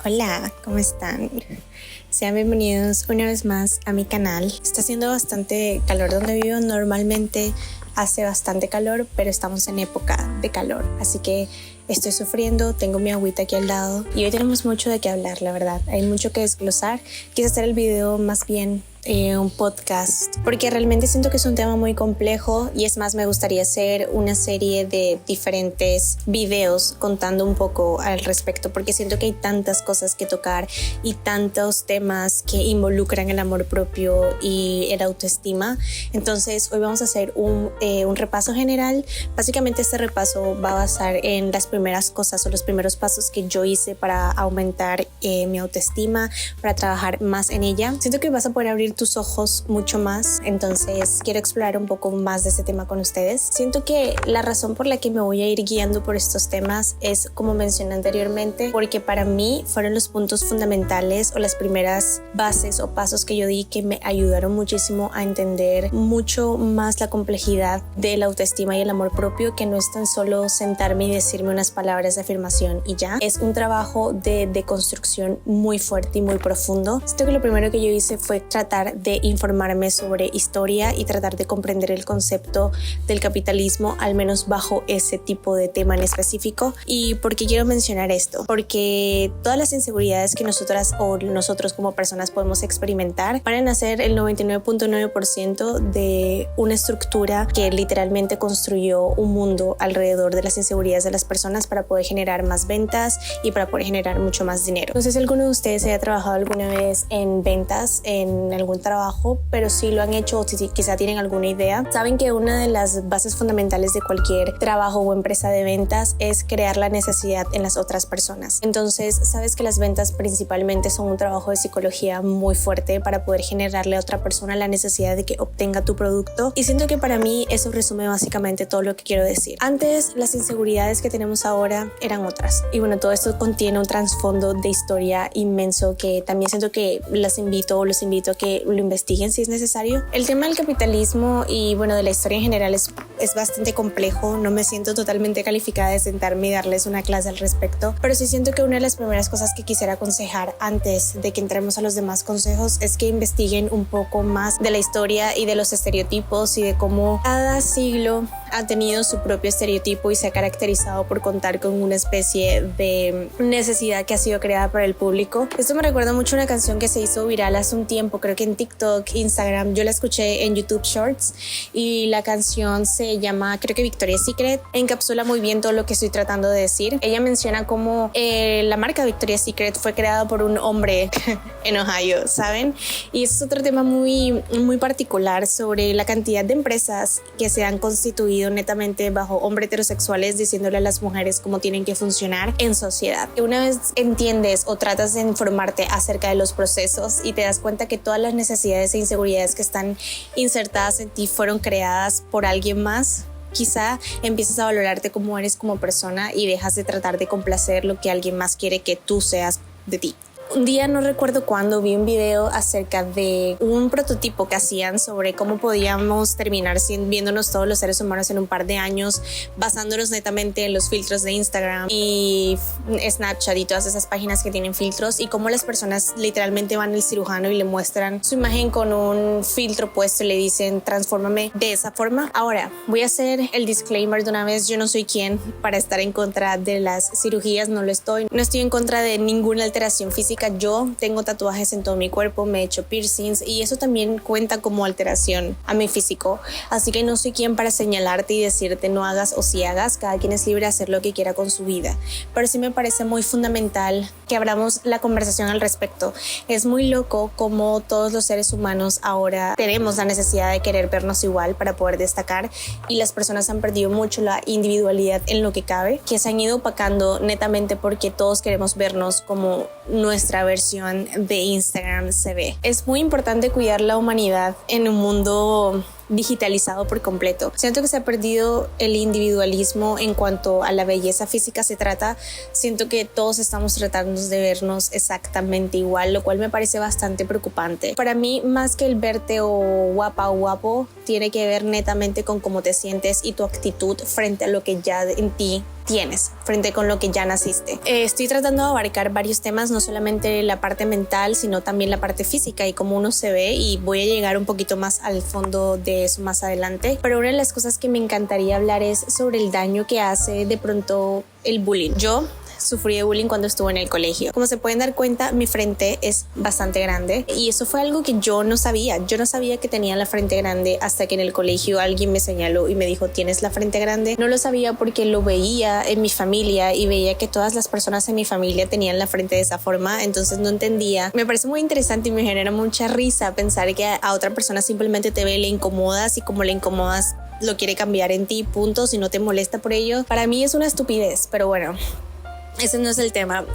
Hola, ¿cómo están? Sean bienvenidos una vez más a mi canal. Está haciendo bastante calor donde vivo. Normalmente hace bastante calor, pero estamos en época de calor, así que estoy sufriendo. Tengo mi agüita aquí al lado y hoy tenemos mucho de qué hablar, la verdad. Hay mucho que desglosar. Quise hacer el video más bien un podcast porque realmente siento que es un tema muy complejo, y es más, me gustaría hacer una serie de diferentes videos contando un poco al respecto, porque siento que hay tantas cosas que tocar y tantos temas que involucran el amor propio y el autoestima. Entonces hoy vamos a hacer un repaso general. Básicamente este repaso va a basar en las primeras cosas o los primeros pasos que yo hice para aumentar mi autoestima, para trabajar más en ella. Siento que vas a poder abrir tus ojos mucho más, entonces quiero explorar un poco más de este tema con ustedes. Siento que la razón por la que me voy a ir guiando por estos temas es, como mencioné anteriormente, porque para mí fueron los puntos fundamentales o las primeras bases o pasos que yo di que me ayudaron muchísimo a entender mucho más la complejidad de la autoestima y el amor propio, que no es tan solo sentarme y decirme unas palabras de afirmación y ya. Es un trabajo de deconstrucción muy fuerte y muy profundo. Siento que lo primero que yo hice fue tratar de informarme sobre historia y tratar de comprender el concepto del capitalismo, al menos bajo ese tipo de tema en específico. ¿Y por qué quiero mencionar esto? Porque todas las inseguridades que nosotras o nosotros como personas podemos experimentar van a ser el 99.9% de una estructura que literalmente construyó un mundo alrededor de las inseguridades de las personas para poder generar más ventas y para poder generar mucho más dinero. No sé si alguno de ustedes haya trabajado alguna vez en ventas, en algún trabajo, pero si lo han hecho o si quizá tienen alguna idea, saben que una de las bases fundamentales de cualquier trabajo o empresa de ventas es crear la necesidad en las otras personas. Entonces, sabes que las ventas principalmente son un trabajo de psicología muy fuerte para poder generarle a otra persona la necesidad de que obtenga tu producto, y siento que para mí eso resume básicamente todo lo que quiero decir. Antes, las inseguridades que tenemos ahora eran otras, y bueno, todo esto contiene un trasfondo de historia inmenso que también siento que los invito a que lo investiguen si es necesario. El tema del capitalismo y bueno, de la historia en general es bastante complejo. No me siento totalmente calificada de sentarme y darles una clase al respecto, pero sí siento que una de las primeras cosas que quisiera aconsejar antes de que entremos a los demás consejos es que investiguen un poco más de la historia y de los estereotipos y de cómo cada siglo ha tenido su propio estereotipo y se ha caracterizado por contar con una especie de necesidad que ha sido creada por el público. Esto me recuerda mucho a una canción que se hizo viral hace un tiempo, creo que en TikTok, Instagram. Yo la escuché en YouTube Shorts y la canción se llama, creo que Victoria's Secret. Encapsula muy bien todo lo que estoy tratando de decir. Ella menciona cómo la marca Victoria's Secret fue creada por un hombre en Ohio, ¿saben? Y es otro tema muy, muy particular sobre la cantidad de empresas que se han constituido netamente bajo hombres heterosexuales diciéndole a las mujeres cómo tienen que funcionar en sociedad. Una vez entiendes o tratas de informarte acerca de los procesos y te das cuenta que todas las necesidades e inseguridades que están insertadas en ti fueron creadas por alguien más, quizá empiezas a valorarte como eres como persona y dejas de tratar de complacer lo que alguien más quiere que tú seas de ti. Un día, no recuerdo cuándo, vi un video acerca de un prototipo que hacían sobre cómo podíamos terminar viéndonos todos los seres humanos en un par de años, basándonos netamente en los filtros de Instagram y Snapchat y todas esas páginas que tienen filtros, y cómo las personas literalmente van al cirujano y le muestran su imagen con un filtro puesto y le dicen transfórmame de esa forma. Ahora, voy a hacer el disclaimer de una vez. Yo no soy quien para estar en contra de las cirugías, no estoy en contra de ninguna alteración física. Yo tengo tatuajes en todo mi cuerpo, me he hecho piercings y eso también cuenta como alteración a mi físico, así que no soy quien para señalarte y decirte no hagas o sí hagas. Cada quien es libre de hacer lo que quiera con su vida, pero sí me parece muy fundamental que abramos la conversación al respecto. Es muy loco como todos los seres humanos ahora tenemos la necesidad de querer vernos igual para poder destacar, y las personas han perdido mucho la individualidad en lo que cabe, que se han ido opacando netamente porque todos queremos vernos como nuestra versión de Instagram se ve. Es muy importante cuidar la humanidad en un mundo digitalizado por completo. Siento que se ha perdido el individualismo en cuanto a la belleza física se trata. Siento que todos estamos tratando de vernos exactamente igual, lo cual me parece bastante preocupante. Para mí, más que el verte o guapa o guapo, tiene que ver netamente con cómo te sientes y tu actitud frente a lo que ya en ti tienes, frente con lo que ya naciste. Estoy tratando de abarcar varios temas, no solamente la parte mental, sino también la parte física y cómo uno se ve, y voy a llegar un poquito más al fondo de eso más adelante. Pero una de las cosas que me encantaría hablar es sobre el daño que hace de pronto el bullying. Yo sufrí de bullying cuando estuve en el colegio. Como se pueden dar cuenta, mi frente es bastante grande y eso fue algo que yo no sabía. Yo no sabía que tenía la frente grande hasta que en el colegio alguien me señaló y me dijo, ¿tienes la frente grande? No lo sabía porque lo veía en mi familia y veía que todas las personas en mi familia tenían la frente de esa forma, entonces no entendía. Me parece muy interesante y me genera mucha risa pensar que a otra persona simplemente te ve, le incomodas y como le incomodas lo quiere cambiar en ti, punto. Si no te molesta por ello, para mí es una estupidez, pero bueno, ese no es el tema.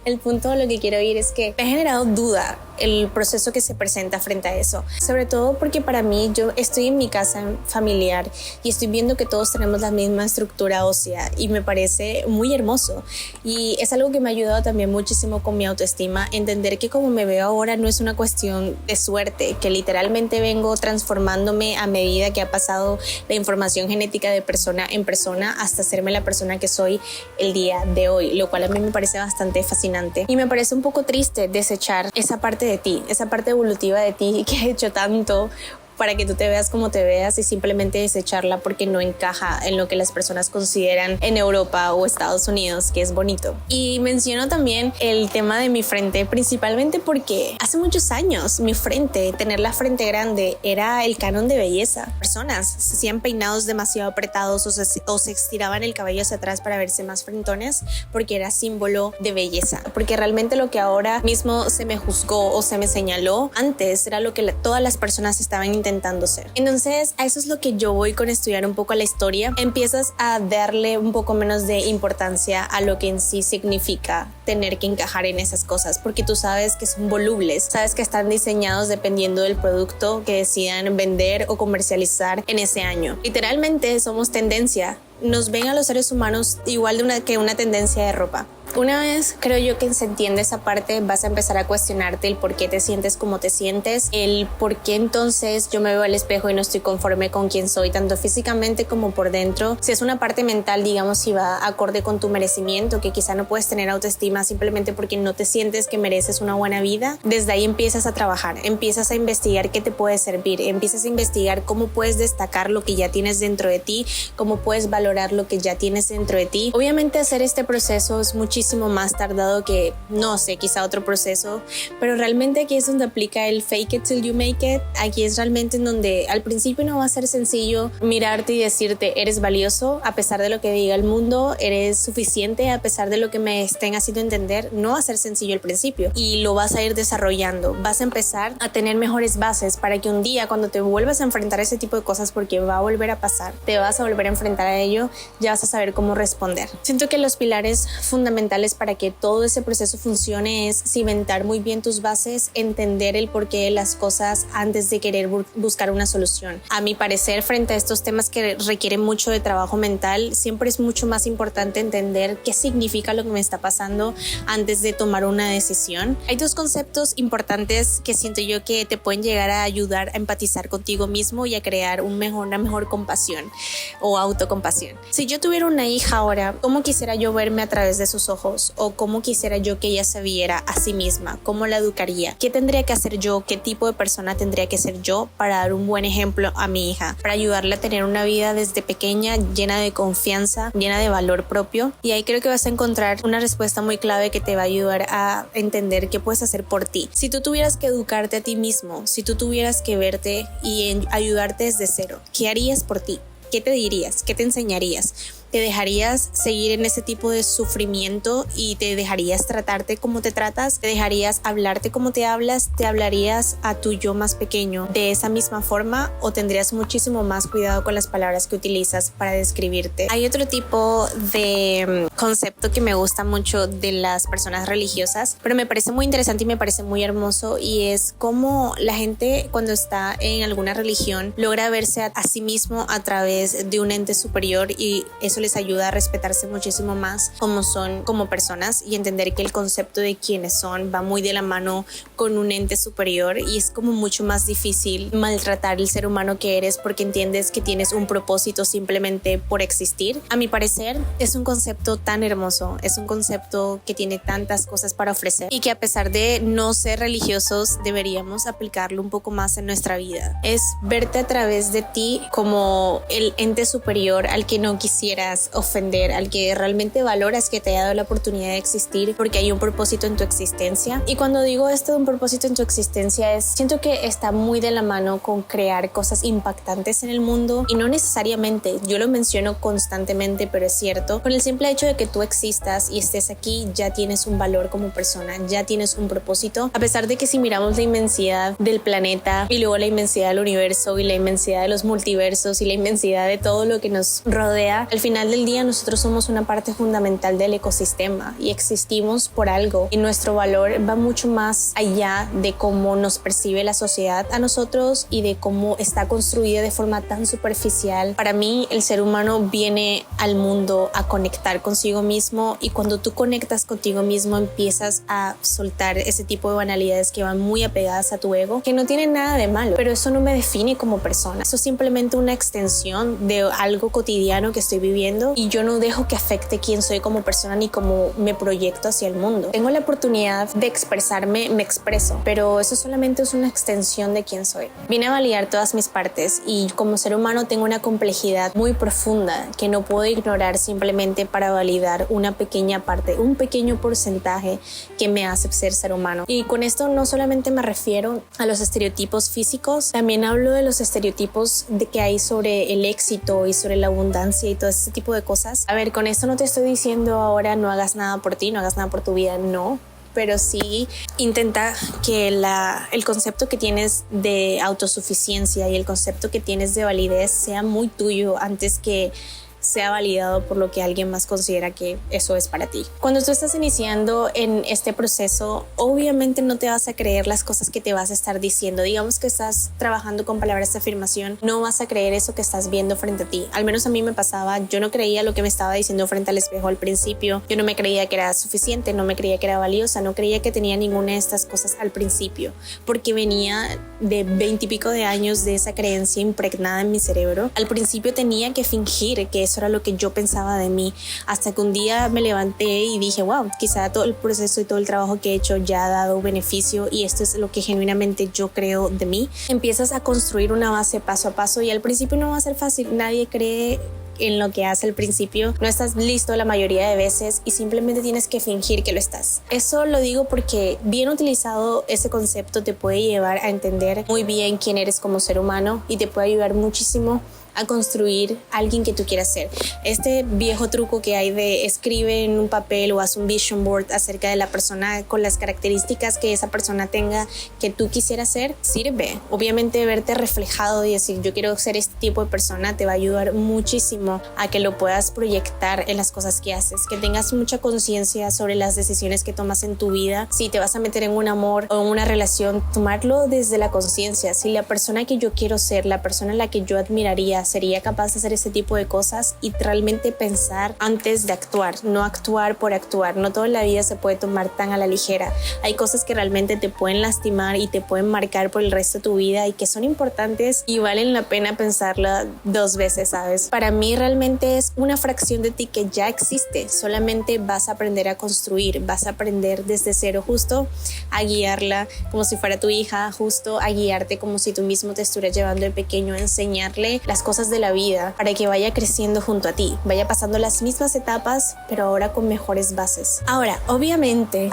El punto, lo que quiero oír es que me ha generado duda el proceso que se presenta frente a eso, sobre todo porque para mí, yo estoy en mi casa familiar y estoy viendo que todos tenemos la misma estructura ósea y me parece muy hermoso, y es algo que me ha ayudado también muchísimo con mi autoestima, entender que como me veo ahora no es una cuestión de suerte, que literalmente vengo transformándome a medida que ha pasado la información genética de persona en persona hasta hacerme la persona que soy el día de hoy, lo cual a mí me parece bastante fascinante y me parece un poco triste desechar esa parte de ti, esa parte evolutiva de ti que ha hecho tanto para que tú te veas como te veas y simplemente desecharla porque no encaja en lo que las personas consideran en Europa o Estados Unidos que es bonito. Y menciono también el tema de mi frente, principalmente porque hace muchos años mi frente, tener la frente grande era el canon de belleza. Personas se hacían peinados demasiado apretados o se estiraban el cabello hacia atrás para verse más frentones porque era símbolo de belleza, porque realmente lo que ahora mismo se me juzgó o se me señaló antes era lo que todas las personas estaban intentando ser. Entonces a eso es lo que yo voy con estudiar un poco la historia. Empiezas a darle un poco menos de importancia a lo que en sí significa tener que encajar en esas cosas, porque tú sabes que son volubles, sabes que están diseñados dependiendo del producto que decidan vender o comercializar en ese año. Literalmente somos tendencia. Nos ven a los seres humanos igual que una tendencia de ropa. Una vez creo yo que se entiende esa parte, vas a empezar a cuestionarte el por qué te sientes como te sientes, el por qué entonces yo me veo al espejo y no estoy conforme con quién soy, tanto físicamente como por dentro. Si es una parte mental, digamos, si va acorde con tu merecimiento, que quizá no puedes tener autoestima simplemente porque no te sientes que mereces una buena vida, desde ahí empiezas a trabajar, empiezas a investigar qué te puede servir, empiezas a investigar cómo puedes destacar lo que ya tienes dentro de ti, cómo puedes valorar lo que ya tienes dentro de ti. Obviamente hacer este proceso es muchísimo más tardado que, no sé, quizá otro proceso, pero realmente aquí es donde aplica el fake it till you make it. Aquí es realmente en donde al principio no va a ser sencillo mirarte y decirte eres valioso a pesar de lo que diga el mundo, eres suficiente a pesar de lo que me estén haciendo entender. No va a ser sencillo al principio y lo vas a ir desarrollando, vas a empezar a tener mejores bases para que un día cuando te vuelvas a enfrentar a ese tipo de cosas, porque va a volver a pasar, te vas a volver a enfrentar a ello, ya vas a saber cómo responder. Siento que los pilares fundamentales para que todo ese proceso funcione es cimentar muy bien tus bases, entender el porqué de las cosas antes de querer buscar una solución. A mi parecer, frente a estos temas que requieren mucho de trabajo mental, siempre es mucho más importante entender qué significa lo que me está pasando antes de tomar una decisión. Hay dos conceptos importantes que siento yo que te pueden llegar a ayudar a empatizar contigo mismo y a crear una mejor compasión o autocompasión. Si yo tuviera una hija ahora, ¿cómo quisiera yo verme a través de sus ojos? O cómo quisiera yo que ella se viera a sí misma, cómo la educaría, qué tendría que hacer yo, qué tipo de persona tendría que ser yo para dar un buen ejemplo a mi hija, para ayudarla a tener una vida desde pequeña llena de confianza, llena de valor propio. Y ahí creo que vas a encontrar una respuesta muy clave que te va a ayudar a entender qué puedes hacer por ti. Si tú tuvieras que educarte a ti mismo, si tú tuvieras que verte y ayudarte desde cero, ¿qué harías por ti? ¿Qué te dirías? ¿Qué te enseñarías? ¿Te dejarías seguir en ese tipo de sufrimiento y te dejarías tratarte como te tratas? ¿Te dejarías hablarte como te hablas? ¿Te hablarías a tu yo más pequeño de esa misma forma o tendrías muchísimo más cuidado con las palabras que utilizas para describirte? Hay otro tipo de concepto que me gusta mucho de las personas religiosas, pero me parece muy interesante y me parece muy hermoso, y es cómo la gente cuando está en alguna religión logra verse a sí mismo a través de un ente superior, y eso eso les ayuda a respetarse muchísimo más como son como personas y entender que el concepto de quiénes son va muy de la mano con un ente superior, y es como mucho más difícil maltratar el ser humano que eres porque entiendes que tienes un propósito simplemente por existir. A mi parecer es un concepto tan hermoso, es un concepto que tiene tantas cosas para ofrecer y que a pesar de no ser religiosos deberíamos aplicarlo un poco más en nuestra vida. Es verte a través de ti como el ente superior al que no quisieras ofender, al que realmente valoras que te haya dado la oportunidad de existir porque hay un propósito en tu existencia. Y cuando digo esto de un propósito en tu existencia, siento que está muy de la mano con crear cosas impactantes en el mundo, y no necesariamente, yo lo menciono constantemente, pero es cierto, con el simple hecho de que tú existas y estés aquí ya tienes un valor como persona, ya tienes un propósito. A pesar de que si miramos la inmensidad del planeta y luego la inmensidad del universo y la inmensidad de los multiversos y la inmensidad de todo lo que nos rodea, al final del día nosotros somos una parte fundamental del ecosistema y existimos por algo, y nuestro valor va mucho más allá de cómo nos percibe la sociedad a nosotros y de cómo está construida de forma tan superficial. Para mí el ser humano viene al mundo a conectar consigo mismo, y cuando tú conectas contigo mismo empiezas a soltar ese tipo de banalidades que van muy apegadas a tu ego, que no tienen nada de malo, pero eso no me define como persona. Eso es simplemente una extensión de algo cotidiano que estoy viviendo, y yo no dejo que afecte quién soy como persona ni cómo me proyecto hacia el mundo. Tengo la oportunidad de expresarme, me expreso, pero eso solamente es una extensión de quién soy. Vine a validar todas mis partes, y como ser humano tengo una complejidad muy profunda que no puedo ignorar simplemente para validar una pequeña parte, un pequeño porcentaje que me hace ser humano. Y con esto no solamente me refiero a los estereotipos físicos, también hablo de los estereotipos que hay sobre el éxito y sobre la abundancia y todo ese tipo de cosas. A ver, con esto no te estoy diciendo ahora no hagas nada por ti, no hagas nada por tu vida, no. Pero sí intenta que el concepto que tienes de autosuficiencia y el concepto que tienes de validez sea muy tuyo antes que sea validado por lo que alguien más considera que eso es para ti. Cuando tú estás iniciando en este proceso, obviamente no te vas a creer las cosas que te vas a estar diciendo. Digamos que estás trabajando con palabras de afirmación, no vas a creer eso que estás viendo frente a ti. Al menos a mí me pasaba, yo no creía lo que me estaba diciendo frente al espejo al principio. Yo no me creía que era suficiente, no me creía que era valiosa, no creía que tenía ninguna de estas cosas al principio, porque venía de 20 y pico de años de esa creencia impregnada en mi cerebro. Al principio tenía que fingir que eso era lo que yo pensaba de mí, hasta que un día me levanté y dije, wow, quizá todo el proceso y todo el trabajo que he hecho ya ha dado beneficio y esto es lo que genuinamente yo creo de mí. Empiezas a construir una base paso a paso, y al principio no va a ser fácil, nadie cree en lo que hace al principio, no estás listo la mayoría de veces y simplemente tienes que fingir que lo estás. Eso lo digo porque bien utilizado ese concepto te puede llevar a entender muy bien quién eres como ser humano y te puede ayudar muchísimo a construir a alguien que tú quieras ser. Este viejo truco que hay de escribe en un papel o haz un vision board acerca de la persona con las características que esa persona tenga que tú quisieras ser, sirve. Obviamente verte reflejado y decir yo quiero ser este tipo de persona te va a ayudar muchísimo a que lo puedas proyectar en las cosas que haces, que tengas mucha conciencia sobre las decisiones que tomas en tu vida. Si te vas a meter en un amor o en una relación, tomarlo desde la conciencia. Si la persona que yo quiero ser, la persona a la que yo admiraría, sería capaz de hacer ese tipo de cosas, y realmente pensar antes de actuar, no actuar por actuar. No toda la vida se puede tomar tan a la ligera. Hay cosas que realmente te pueden lastimar y te pueden marcar por el resto de tu vida y que son importantes y valen la pena pensarla dos veces, ¿sabes? Para mí realmente es una fracción de ti que ya existe, solamente vas a aprender a construir, vas a aprender desde cero justo a guiarla como si fuera tu hija, justo a guiarte como si tú mismo te estuvieras llevando de pequeño, a enseñarle las cosas de la vida para que vaya creciendo junto a ti, vaya pasando las mismas etapas pero ahora con mejores bases. Ahora, obviamente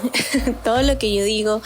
todo lo que yo digo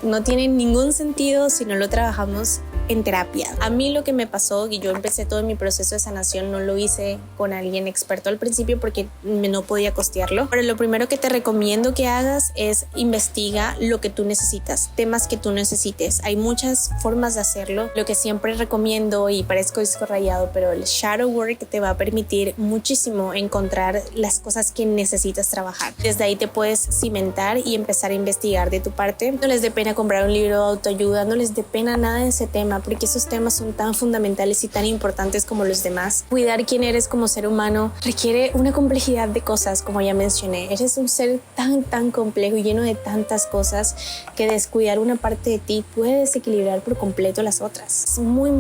no tiene ningún sentido si no lo trabajamos en terapia. A mí lo que me pasó, y yo empecé todo mi proceso de sanación, no lo hice con alguien experto al principio porque no podía costearlo, pero lo primero que te recomiendo que hagas es investiga lo que tú necesitas, temas que tú necesites. Hay muchas formas de hacerlo. Lo que siempre recomiendo, y parezco disco rayado, pero el shadow work te va a permitir muchísimo encontrar las cosas que necesitas trabajar. Desde ahí te puedes cimentar y empezar a investigar de tu parte. No les dé pena comprar un libro de autoayuda, no les dé pena nada de ese tema. autoestima, porque esos temas son tan fundamentales y tan importantes como los demás. Cuidar quién eres como ser humano requiere una complejidad de cosas, como ya mencioné. Eres un ser tan complejo y lleno de tantas cosas que descuidar una parte de ti puede desequilibrar por completo las otras. Es muy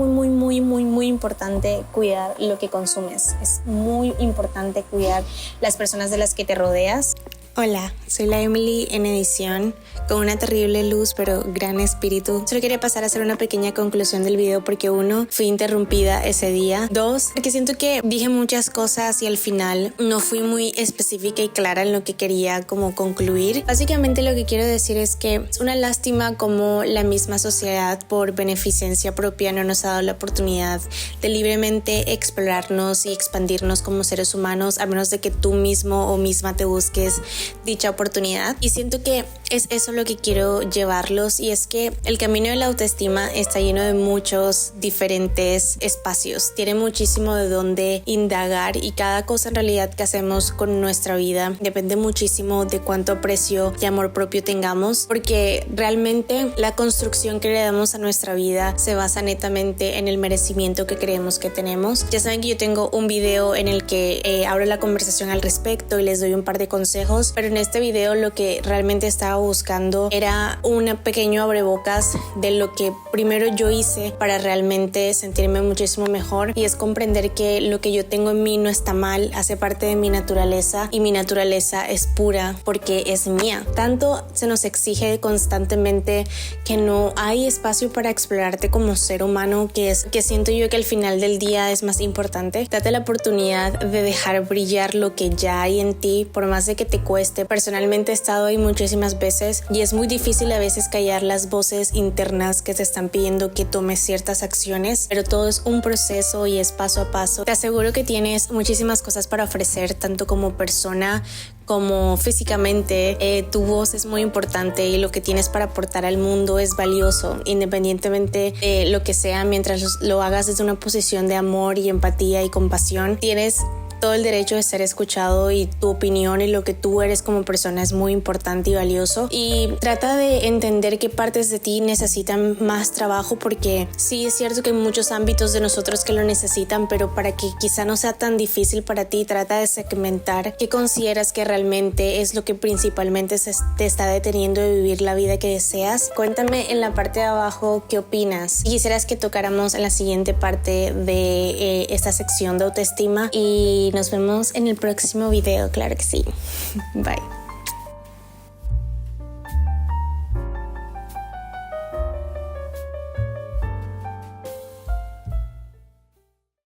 importante cuidar lo que consumes. Es muy importante cuidar las personas de las que te rodeas. Hola, soy la Emily en edición, con una terrible luz pero gran espíritu. Solo quería pasar a hacer una pequeña conclusión del video porque 1, fui interrumpida ese día. 2, porque siento que dije muchas cosas y al final no fui muy específica y clara en lo que quería como concluir. Básicamente lo que quiero decir es que es una lástima como la misma sociedad por beneficencia propia no nos ha dado la oportunidad de libremente explorarnos y expandirnos como seres humanos, a menos de que tú mismo o misma te busques dicha oportunidad. Y siento que es eso lo que quiero llevarlos, y es que el camino de la autoestima está lleno de muchos diferentes espacios, tiene muchísimo de dónde indagar, y cada cosa en realidad que hacemos con nuestra vida depende muchísimo de cuánto aprecio y amor propio tengamos, porque realmente la construcción que le damos a nuestra vida se basa netamente en el merecimiento que creemos que tenemos. Ya saben que yo tengo un video en el que abro la conversación al respecto y les doy un par de consejos, pero en este video lo que realmente estaba buscando era un pequeño abrebocas de lo que primero yo hice para realmente sentirme muchísimo mejor, y es comprender que lo que yo tengo en mí no está mal, hace parte de mi naturaleza, y mi naturaleza es pura porque es mía. Tanto se nos exige constantemente que no hay espacio para explorarte como ser humano, que siento yo que al final del día es más importante. Date la oportunidad de dejar brillar lo que ya hay en ti, por más de que te cueste. Personalmente he estado ahí muchísimas veces y es muy difícil a veces callar las voces internas que te están pidiendo que tomes ciertas acciones, pero todo es un proceso y es paso a paso. Te aseguro que tienes muchísimas cosas para ofrecer, tanto como persona como físicamente. Tu voz es muy importante y lo que tienes para aportar al mundo es valioso, independientemente de lo que sea, mientras lo hagas desde una posición de amor y empatía y compasión. Tienes todo el derecho de ser escuchado, y tu opinión y lo que tú eres como persona es muy importante y valioso. Y trata de entender qué partes de ti necesitan más trabajo, porque sí es cierto que hay muchos ámbitos de nosotros que lo necesitan, pero para que quizá no sea tan difícil para ti, trata de segmentar qué consideras que realmente es lo que principalmente te está deteniendo de vivir la vida que deseas. Cuéntame en la parte de abajo qué opinas. Quisieras que tocáramos en la siguiente parte de esta sección de autoestima, y nos vemos en el próximo video, claro que sí. Bye.